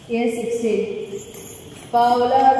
Year 16. Paula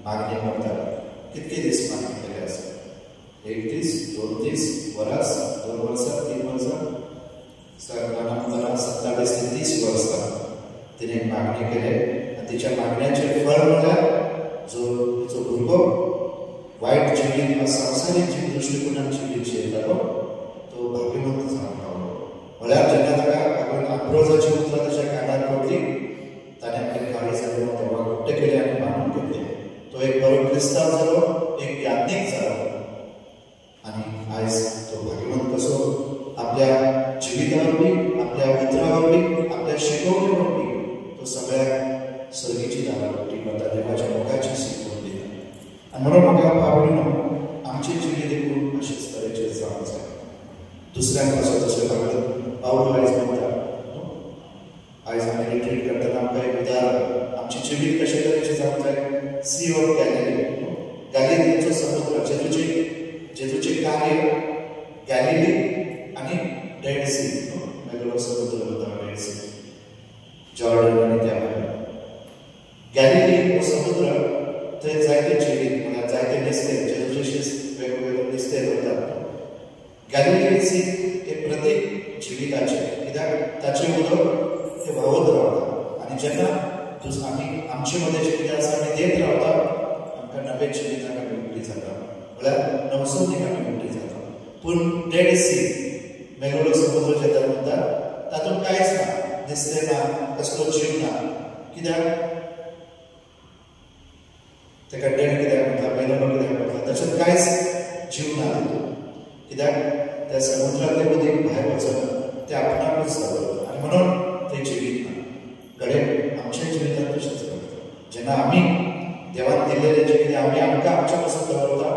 मागणी करतात कितके दीस मागणी केले आसा एक दीस 2 दीस वर्स 2 वर्सां 3 वर्सां सरकारान 27 ते 30 वर्सां तिने मागणी केले आणि तिच्या मागण्याचे फळ म्हणल्यार जो तिचो भुरगो वायट जिवीत संसारीक जीव दृश्टिकोनान जिवीत जियेतालो तो भाग्यवंत जावन पावलो. म्हळ्यार जेन्ना ताका लागून अप्रोजाची उतरां ताच्या कानार पडली ताणें आपले काळीज घालून देवाक उक्ते केले आनी मानून घेतले. तो एक बरो क्रिस्तांव जालो, एक याज्ञीक जालो आनी आयज तो भाग्यवंत कसो आपल्या जिविता वरवीं, आपल्या उतरां वरवीं, आपल्या शिकवणे वरवीं तो सगळ्या सर्गीची दारां उगडी करता, देवाच्या मोगाची शिकवण दिता. आनी म्हणून म्हाका भावणीनो आमची जिवीत देखून अशेच तरेचें जावंक जाय. दुसऱ्यांक पासून जशें पावलो आयज म्हणटा, आयज आमी रिट्रीट करतना आमकां एक उदाहरण आमची जिवीत कशे तरेचें जावंक जाय. सी ऑफ गॅलिली, गॅलिलीचो समुद्र, जेजूचे कार्य गॅलिली आनी डेड सी, मेगळो समुद्र जाता डेड सी, जॉर्डन आनी त्या भायर. गॅलिली हो समुद्र, थंय जायते जिवीत म्हळ्यार जायते नुस्तें, जेजूचे वेगवेगळे नुस्तें धरतात. गॅलिली सी एक प्रतीक जिविताचें, कित्याक ताचें उदक तें व्हांवत रावता आनी जेन्ना आमी आमचे मदें जें कितें आसा आमी देत रावता आमकां नवें जिविताक आमी उक्ती जाता, म्हळ्यार नवसोदीक आमी उक्ती जाता. पूण डेड सी, मेगळो समुद्र जें म्हणटात तातूंत कांयच ना, नुस्तें ना, कसलो जीव ना. कित्याक तेका डेड कित्याक म्हणटा, मेलोलो कित्याक म्हणटा, तातूंत कांयच जीव ना तितून. कित्याक त्या समुद्रांतले उदीक भायर वचना, तें आपणाकूच जाता आनी म्हणून तें जिवीत ना. घडये आमच्या जिवितांत तशेंच घडटा. जेन्ना आमी देवान दिल्लेलें जें कितें आमी आमकां आमच्या पासून दवरता,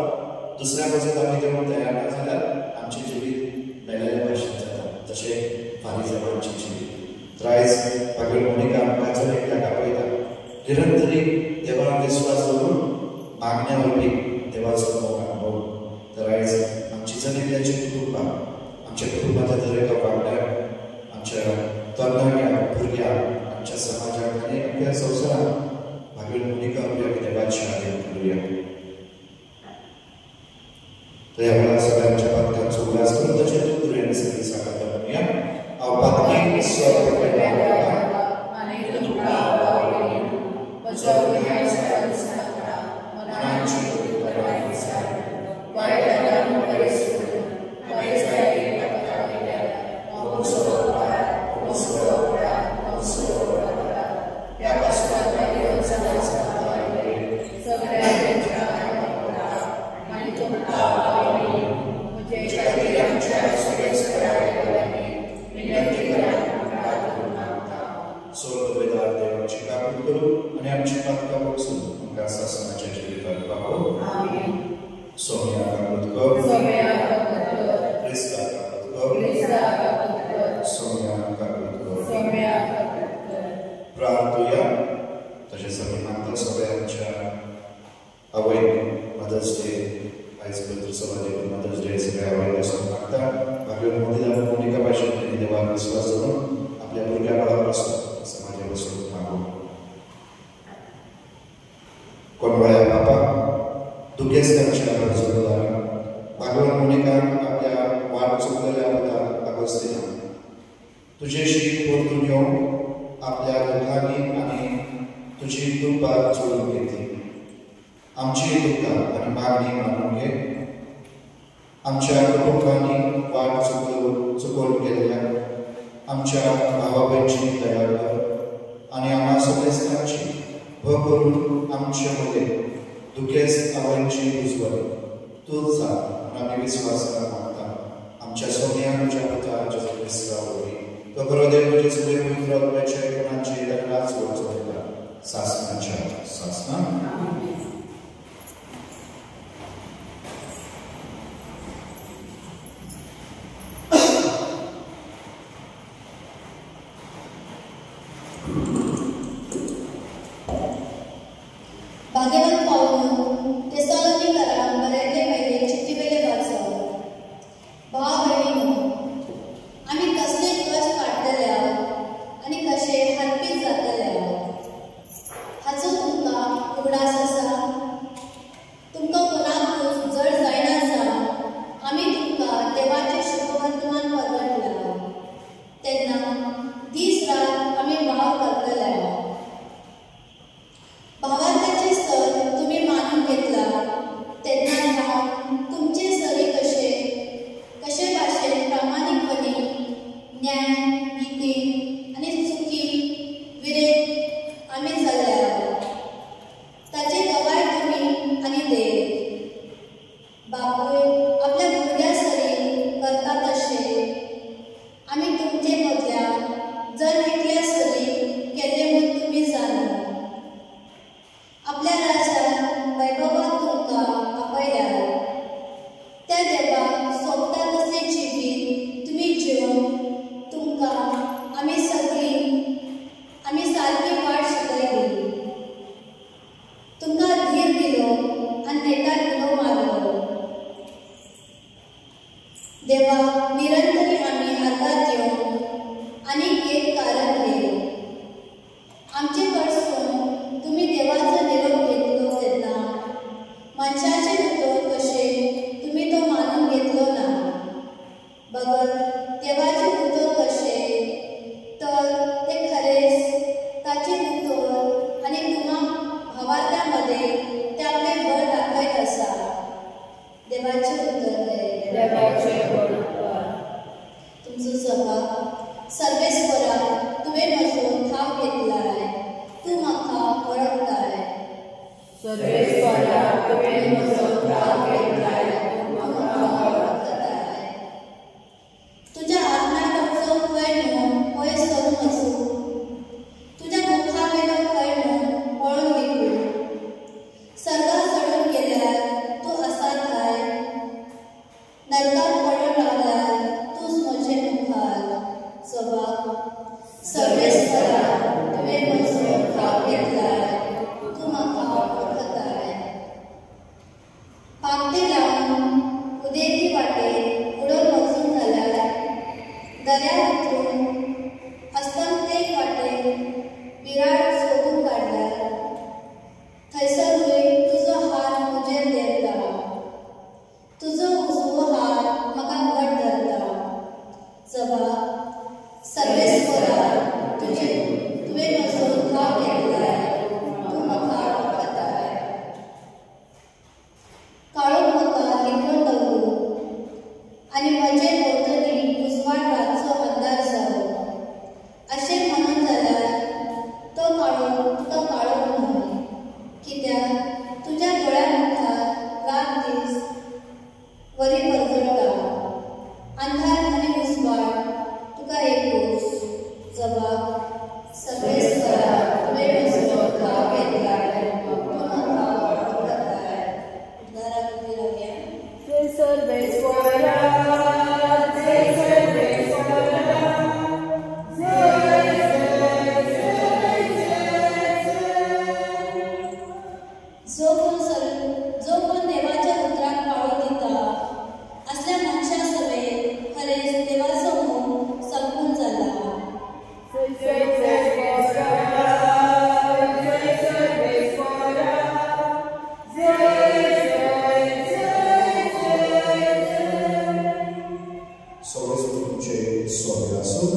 दुसऱ्या पासून आमी देवूंक तयार ना जाल्यार आमचें जिवीत मेलेल्या भशेन जाता. तशें फारिझेवांचें जिवीत. तर आयज भागीर मोनिका आमकां आजून एकल्याक आपयता, निरंतरी देवान विस्वास दवरून मागण्या वरवीं देवाचो मोग अनुभव. तर आयज आमची जनिल्ल्याची कुटुंबां, आमच्या कुटुंबाच्या दरेका वांगड्याक, आमच्या तरणाट्यांक, भुरग्यांक, आमच्या समाजाक आनी अख्ख्या संवसाराक भागीर मोनिका आपल्या देवाची आदर करूया. तर ह्या वेळार सगळ्यांच्या पातकांचो उल्हास करून तशें तूं तुवें सगळीं सांगता म्हणुया. हांव पातकी स्वर्ग आनी तुमकां आवडीन म्हज्या विहायच्या दिसांतल्या मनाची उतरां विचार वायटांतल्यान बरें सोडून बरें जायते पथकां वयल्यान हांव ह्या कश्टांतल्यान येवन सगळ्या आनी तुमकां आवडीन म्हजे शरिराच्या सुरेस्परांनी विनंती स्वर्ग वेदार देवाची काकूट करू आनी आमची पातकां पसून आमकां सासणाच्या जिवितांत पावो. आमीन. सोम्या काकूट कर, क्रिस्ता काकूट कर, सोम्या काकूट कर. प्रार्थुया. तशें सगळीं मागता सगळ्यांच्या आवयक मदर्स डे, आयज पवित्र सभा देखून मदर्स डे सगळ्या आवयक पासून मागता. भागीर मोनिका भाशेन तेणी देवाक विस्वास दवरून आपल्या भुरग्या बाळा पासून समाजा पासून मागून. कोणवळ्या बापा दुखेस्तांच्या गरजेदारां, भागवत मोनिकाक आपल्या वाट चुकलेल्या पता अगोस्तिना तुजेशी परतून येवन आपल्या दुखांनी आनी तुजी दुपार चोळून घेतली. आमची दुखां आनी मागणी मानून घे. आमच्या कुटुंबांनी वाट चुकोवन गेल्ल्या आमच्या भावा भयणींची दया कर आनी आम्हा सगळ्यांची भर करून आमचे मदें दुखेस्त आवयची उजवड तूंच जा म्हूण आमी विस्वासान मागता. आमच्या सोम्या तुज्या पुता जेजू क्रिस्ता वरवीं तो बरो देव तुजे सगळे पवित्र आत्म्याचे गुणांची दरनाच वचो दिता सासणाच्या सासणां. भाग्यवान पावलो तेसालोनिकारांक बरयल्ले पयले चिठ्ठीवेले वाचप. भाव भयणीनो, आमी कसले कश्ट काडटले आनी कशे हातपीत जातले हाचो तुमकां उगडास आसा. देवा निरंतरी आम्ही आर्गात येऊन आनीक एक कारण घेऊ. आमचे कडसून तुम्ही देवाचो निरोप घेतलो तेन्ना मनशाचे उतर कशे तुम्ही तो मानून घेतलो ना. बगत देवाचे उतर कशे तर ते खरेच ताचे उतर आनी तुम्हा भावार्थ्यामध्ये ते आपले बळ दाखयत आसा. देवाचे उतर तुमचो स्वभाव सर्वेस्परा तुवें म्हजो ठाव घेतलाय. तूं म्हाका वळखताय. सर्वेस्परा तुवें म्हजो ठाव घेतलाय. तूं म्हाका वळखताय. तुज्या आत्म्याचो खंय न्हू पयस सरून वचूं. तुज्या मुखा वेलो खंय न्हू पळोवन विकूं. सर्गार चडून गेल्यार तूं आसा थंय. नरकात पडून रावल्यार तूंच म्हजे मुखार. स्वभाव सर्वेस्परा तुवें म्हजो ठाव घेतलाय. तूं म्हाका वळखताय. पाखटे लावन उदेकी वाटेर उडोवन वचून जाल्यार दर्या उतरून अस्तंतेक वाटेर विराट सोदून काडल्यार थंयसरूय तुजो हात म्हजेर देंवता. तुजो उजवो हात म्हाका घट धरता. स्वभाव सर्वेस्परा तुवें म्हजो ठाव घेतलाय. तूं म्हाका वळखताय. काळोख म्हाका लिपोवन दवरूं आनी म्हजे भोंवतणी उजवाड रातचो अंधार जावो. अशें म्हणून जाल्यार तो काळोख तुका काळोख न्हू. कित्याक तुज्या दोळ्या मुखार रात दीस वरी परगडटा. अंधार आनी उजवाड तुका एकूच. जबाब सर्वेस्परा तुवें म्हजो ठाव घेतलाय. तूं म्हाका वळखताय. उद्गाराक उबी रावया. सर्वेस्परा जो कोण देवाच्या उतराक पाळो दिता असल्या मनशा सवेत खरेच देवाचो मोग संपून जाला. Sovețuce soveasul,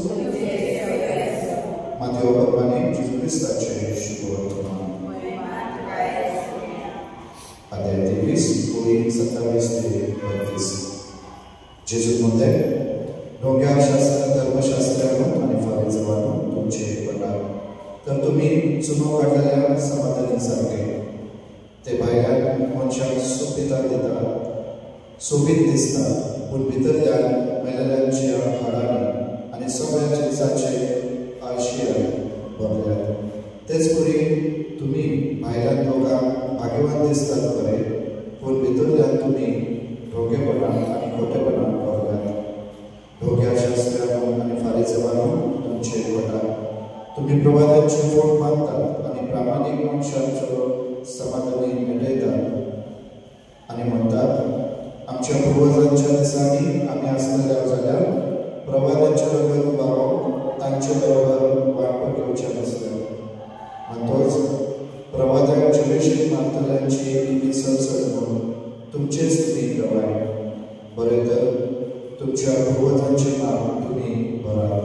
Mateo Bărbani, Gesù Cristace și Gurătuna. Adeativis, cui sătaveste bătis. Gesù Munte, Rogea शास्त्र धर्मशास्त्रानं आणि फरिसायांनं तुमचे पडणार. तर तुम्ही चुनो काढलेल्या समाधानीसारखे ते भायल्यान मनशाक सोबिता दितात. सोबीत दिसतात पूण भितरल्यान मेलेल्यांच्या हाडांनी आनी सगळ्या जिन्साचे आळशियान भरल्यात. तेच करी तुमी भायल्यान लोकांक भाग्यवान दिसतात खरे पूण भितरल्यान तुमी ढोकेपणान आनी खोटेपणान भरल्यात. ढोक्या शास्त्रांनो आनी फारिसायांनो तुमचे पडा. तुमी प्रवादांची फोड मानतात आनी प्रामाणीक मनशांचो समाधानी मेटयतात आनी म्हणटात आमच्या पूर्वजांच्या दिसांनी आमी आसलेल्या जाल्यार प्रवादांच्या रगत बाळोवंक तांचे बरोबर वांटो घेवचें नासलें. म्हणटोच प्रवादांक जिवेशीक मारतल्यांची तुमी सडसड म्हणून तुमचेच तुमी प्रवाय. बरें तर तुमच्या पूर्वजांचें नांव तुमी भरात.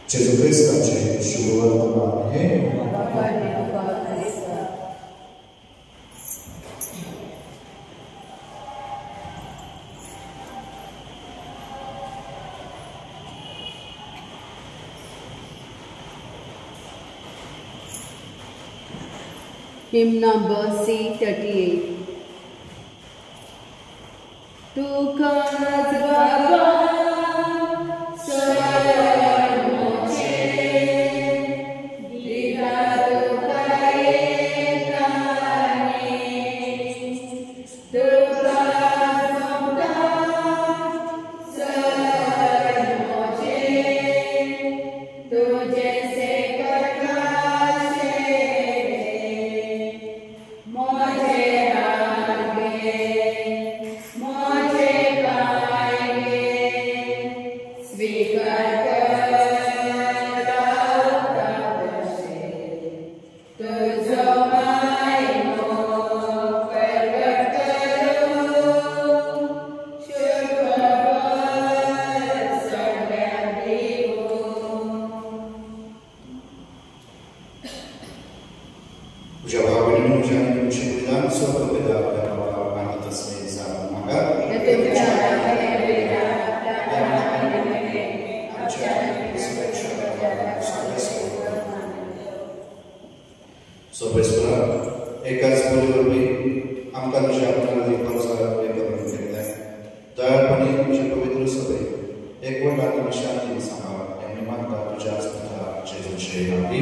जेजू क्रिस्ताचे शुभ वर्तमान हे Hymn number C38. Tukas Baba Sarmoche Digarukaye Kane Tukas Baba Sarmoche Tujhe se karkashe Moje aage तुमचे विधान स्वर्ग वेदात मानत असणे जाणून नका सोबेसला एकाच बोलीवरती आमकां तुझ्या आपणाला करून घेतल्या दयाळपणे तुझ्या पवित्र सभे एकवट आत्म शांती सांभाळ यांनी मागता तुझ्या आस्था जेजूचे नावी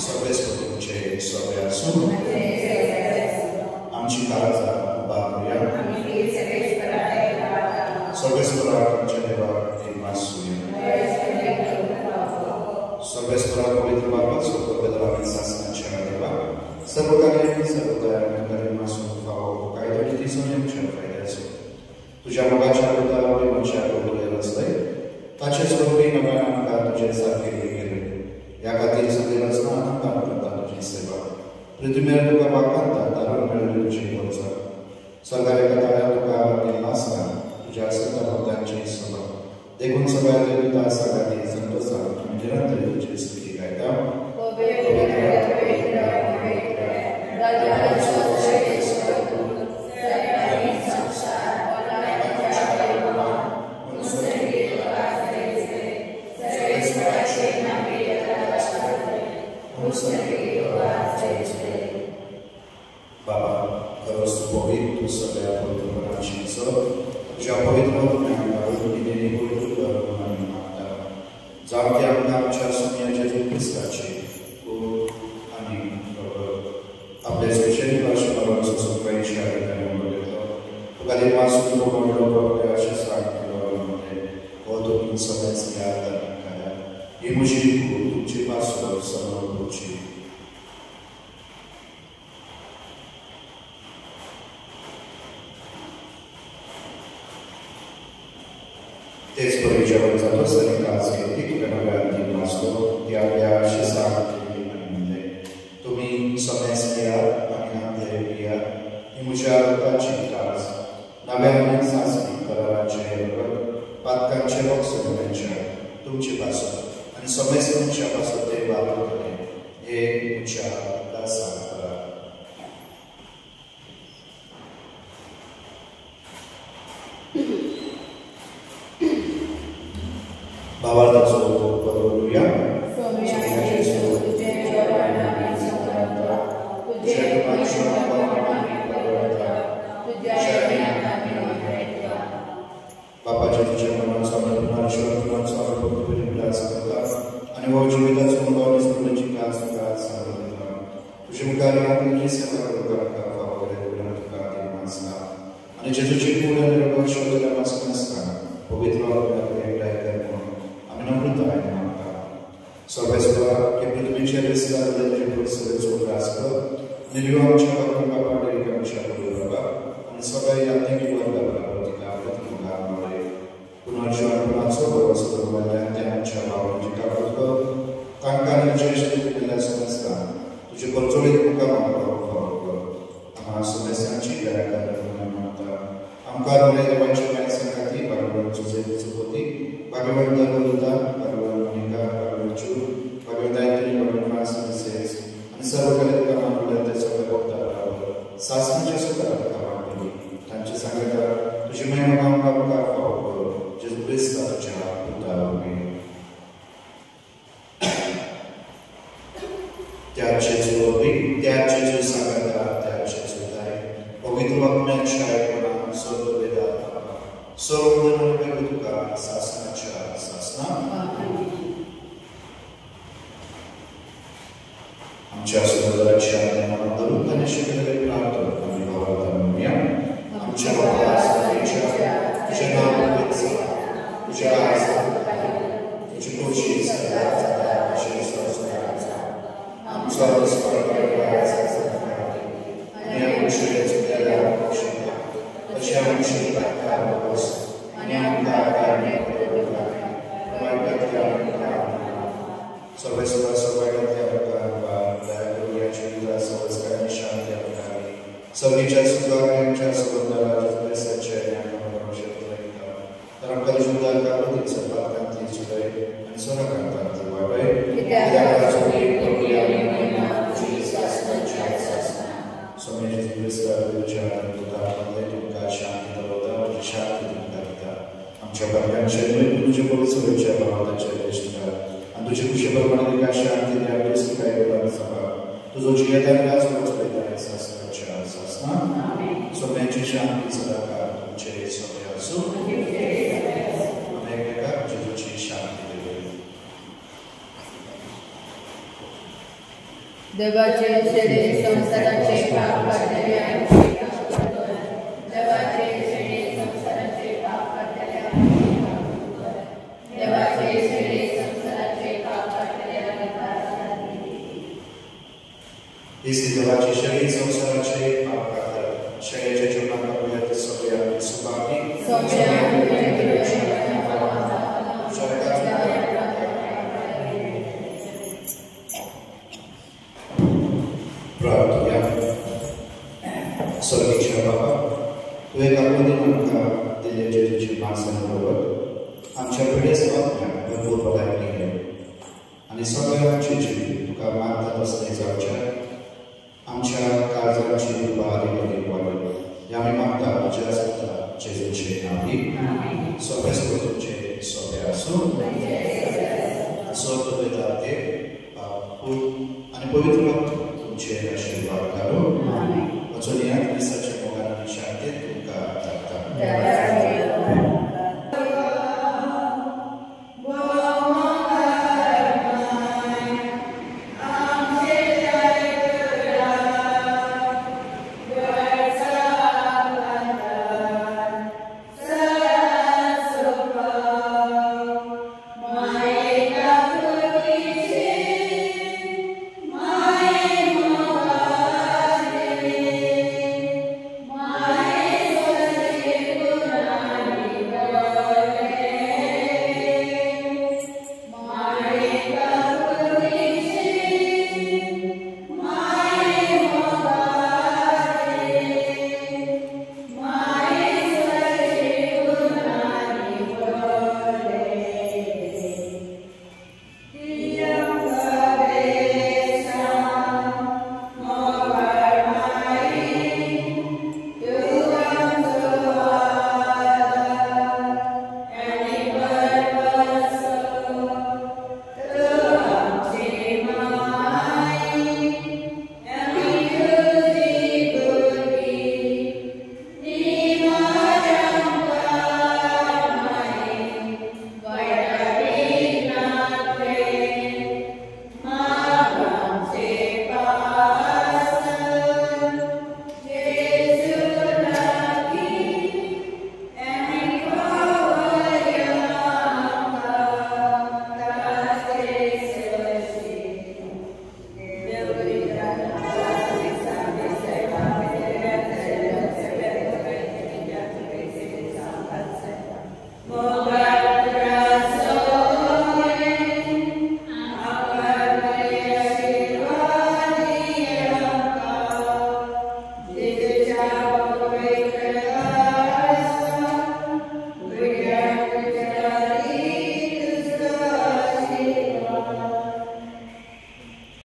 सोबेस तुमचे सोबे आसून आमची काळजा उभा करूया सोबेसला तुमच्या देवा सर्वेश्वरा पवित्र बाबा सर्व शासनाच्या देवा सर्व कार्याने सर्व तयारी मासून भाव कायदा दिसून फायद्याचे तुझ्या मुलाच्या अवताराने मनशा बोललेलं असतंय ताचे स्वरूपी नव्या आमकां तुझे सारखे गेले या खातीर सगळे रचना आनंदान करता तुझी सेवा पृथ्वीमेर तुका वाकांता तारण मेळवली तुझी वर्सा सगळ्या कथाळ्या तुका दिलासा तुझ्या संत भक्तांची सभा देखून सगळ्या देवता सगळ्या संतोषा निरंतर तुझी स्तुती गायता बाबा खरंच तू पवित्र तू सगळ्या पवित्र मनाची तुझ्या पवित्र जावं ते आमच्या सोन्याच्या क्रिस्ताचे आणि आपल्या स्पेशली भाषेवर ससुकायची तुका मासून आपल्या अशा सांगते हो तुम्ही सगळ्याच या ही मुशी तुमची पासून सर्व तुमची तेच परिचयावर जातो सरी काज घेतली नव्या अंतिम वाचलो त्या शिसामध्ये तुम्ही समेस घ्या आणि नांदेड घ्या ही मुझ्या रक्ताची काज नव्याने सासणी कराराचे पातकांचे बॉक्सच्या तुमची पासून आणि समेस तुमच्या पासून ते वापर करणे हे मुझ्या दासा करा भावार्थाचो करूया बापाच्या तुझ्या मनाचा आणि व जीविताचो मुलावर स्मृतीची कास तुझे मुखार सेवा आणि जेजूची पूर्ण निर्भर शोधल्या पासून असता पवित्र नम्रता आहे मागता सर्वेश्वरा के पृथ्वीच्या रेसला बदलचे परिसराचो त्रास कर निर्विवाहाच्या बाबतीत बाबा आमच्या बाबा आणि सगळ्या याज्ञिक वर्गाला प्रतिकार पुनर्जीवनाचो व्यवस्था केल्या त्या आमच्या भावांची काळजी कर तांकां ज्येष्ठ केलेल्या संस्कार तुझे परचोळीत मुखार आम्हा सदस्यांची दया करण्यात मागता आमकां बरे देवाच्या काय संगती भगवान तुझे चुकोती भगवान दरुदा भगवान मोनिका भगवान चू भगवान दायत्री भगवान फ्रान्सिस आणि सर्व कलेत कामाला त्याच्या भक्तांवर शासनाच्या सुधारक कामांनी त्यांची सांगता तुझी महिमा कामका प्रकार पावो जेजू ख्रिस्ताच्या पुत्रावर त्याचे जो सांगता त्याचे सुधारे पवित्र वाक्याच्या ऐकून सर्व वेदात सर्व तुका शासनाच्या शासना आमच्या सगळ्याच्या ज्ञानाबद्दल आणि शिकलेले प्रार्थना आम्ही भावाला म्हणूया आमच्या बाबाच्या तुझे नाव तुझ्या तुझी खुशी आमचा सगळीच्या सुधारण्याच्या संबंधाला सच्चाई तर आमकां सुद्दां काढून सर्वात कांती सुधारे आणि सोना कांतांती वाडय स्वामी सोन्याचे दिवस उदाहरणामध्ये तुमका शांती दवरता शांती तुमका दिता आमच्या भरग्यांच्या तुझे पवित्र भावाच्या दिसता आणि तुझे खुशेप्रमाणे तुका शांती द्यावीस काय बोलायला सभा तुझो जियेदार चलयता शास्त्राच्या आमेन सोन्याची शांती सदाकाळ तुमचे सोबत असो एकमेका जेजूची शांती देऊ देवाचे शेडे संसाराचे पाप करतले देवाचे शेडे संसाराचे पाप करतले देवाचे शेडे संसाराचे पाप करतले इस देवाचे शरीर संसाराचे पाप करतात शरीराच्या जीवनात सगळ्या सुखाने प्रार्थना स्वर्गीय बाबा तू एक आम्हाला दिले जेजूची माणसांबरोबर आमच्या पिढीस भरपूर पदार्थ केले आणि सगळ्यांची जीव तुका मानतात असणे जावच्या आमच्या काळजाची उपाधी वाढवली आम्ही मागता तुझ्या सत्ता जेजूचे नावी सोप्या तुमचे सोप्या असो स्वर्ग वेदाते आणि पवित्र तुमचे आशीर्वाद करो वचनियात